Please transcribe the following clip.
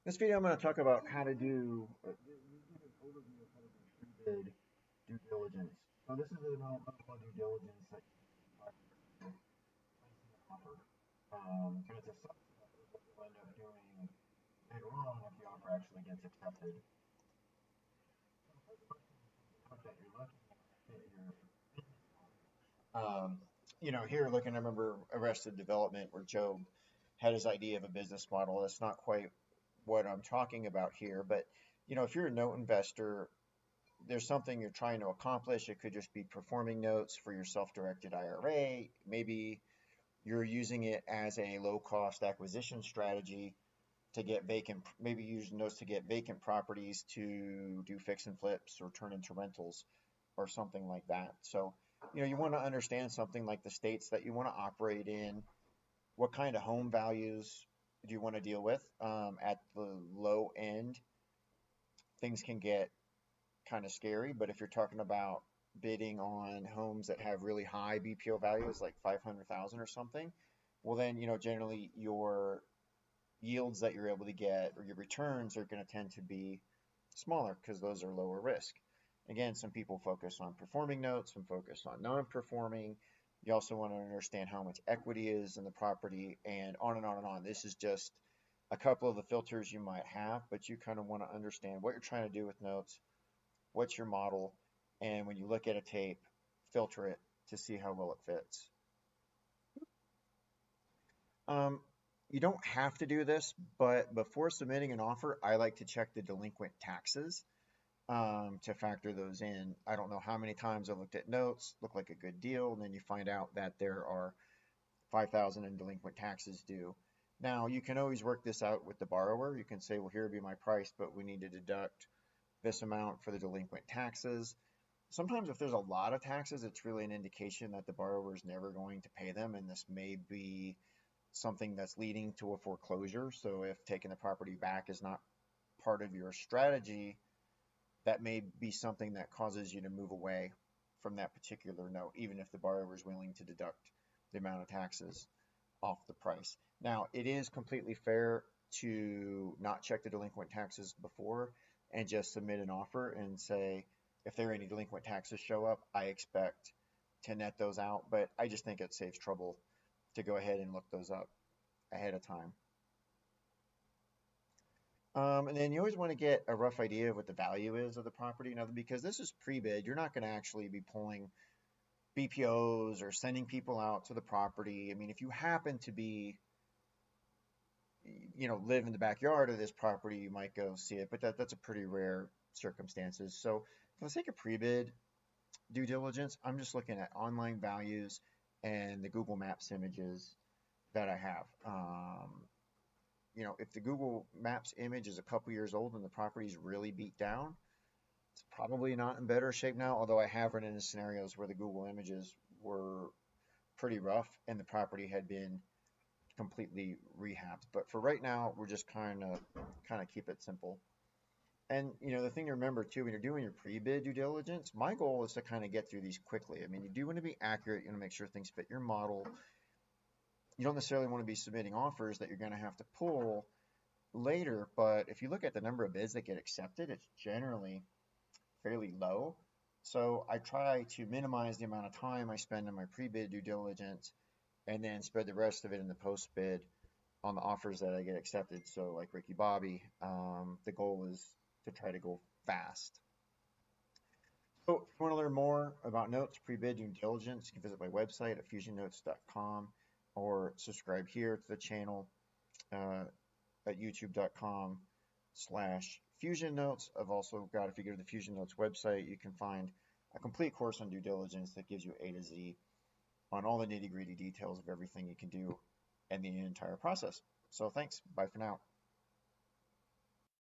This video I'm going to talk about how to do give an overview of how to do pre-bid due diligence. So this is an all due diligence that you do placing an offer. But it's a subset of what you'll end up doing later on if the offer actually gets accepted. So the first question is that you're looking at fit your business model. Here looking, I remember Arrested Development where Joe had his idea of a business model. That's not quite what I'm talking about here, but if you're a note investor, there's something you're trying to accomplish. It could just be performing notes for your self-directed IRA. Maybe you're using it as a low-cost acquisition strategy to get vacant, maybe use notes to get vacant properties to do fix and flips or turn into rentals or something like that. So, you want to understand something like the states that you want to operate in, what kind of home values do you want to deal with at the low end. Things can get kind of scary, but if you're talking about bidding on homes that have really high BPO values, like 500,000 or something, well then, generally your yields that you're able to get or your returns are going to tend to be smaller because those are lower risk. Again, some people focus on performing notes, some focus on non-performing. You also want to understand how much equity is in the property, and on and on and on. This is just a couple of the filters you might have, but you kind of want to understand what you're trying to do with notes, what's your model, and when you look at a tape, filter it to see how well it fits. You don't have to do this, but before submitting an offer, I like to check the delinquent taxes to factor those in. I don't know how many times I looked at notes, looked like a good deal, and then you find out that there are 5,000 in delinquent taxes due. Now, you can always work this out with the borrower. You can say, well, here would be my price, but we need to deduct this amount for the delinquent taxes. Sometimes if there's a lot of taxes, it's really an indication that the borrower is never going to pay them, and this may be something that's leading to a foreclosure. So if taking the property back is not part of your strategy, that may be something that causes you to move away from that particular note, even if the borrower is willing to deduct the amount of taxes off the price. Now, it is completely fair to not check the delinquent taxes before and just submit an offer and say, if there are any delinquent taxes show up, I expect to net those out. But I just think it saves trouble to go ahead and look those up ahead of time. And then you always want to get a rough idea of what the value is of the property. Now, because this is pre-bid, you're not going to actually be pulling BPOs or sending people out to the property. I mean, if you happen to be, live in the backyard of this property, you might go see it, but that's a pretty rare circumstances. So for the sake of pre-bid due diligence, I'm just looking at online values and the Google Maps images that I have. If the Google Maps image is a couple years old and the property is really beat down, it's probably not in better shape now, although I have run into scenarios where the Google images were pretty rough and the property had been completely rehabbed. But for right now, we're just kind of keep it simple. And the thing to remember too, when you're doing your pre-bid due diligence, my goal is to kind of get through these quickly. I mean, you do want to be accurate, you want to make sure things fit your model. You don't necessarily want to be submitting offers that you're going to have to pull later, but if you look at the number of bids that get accepted, it's generally fairly low. So I try to minimize the amount of time I spend on my pre-bid due diligence and then spread the rest of it in the post-bid on the offers that I get accepted. So like Ricky Bobby, the goal is to try to go fast. So if you want to learn more about notes, pre-bid due diligence, you can visit my website at fusionnotes.com or subscribe here to the channel at youtube.com/Fusion Notes. I've also got, if you go to the Fusion Notes website, you can find a complete course on due diligence that gives you A to Z on all the nitty-gritty details of everything you can do and the entire process. So thanks. Bye for now.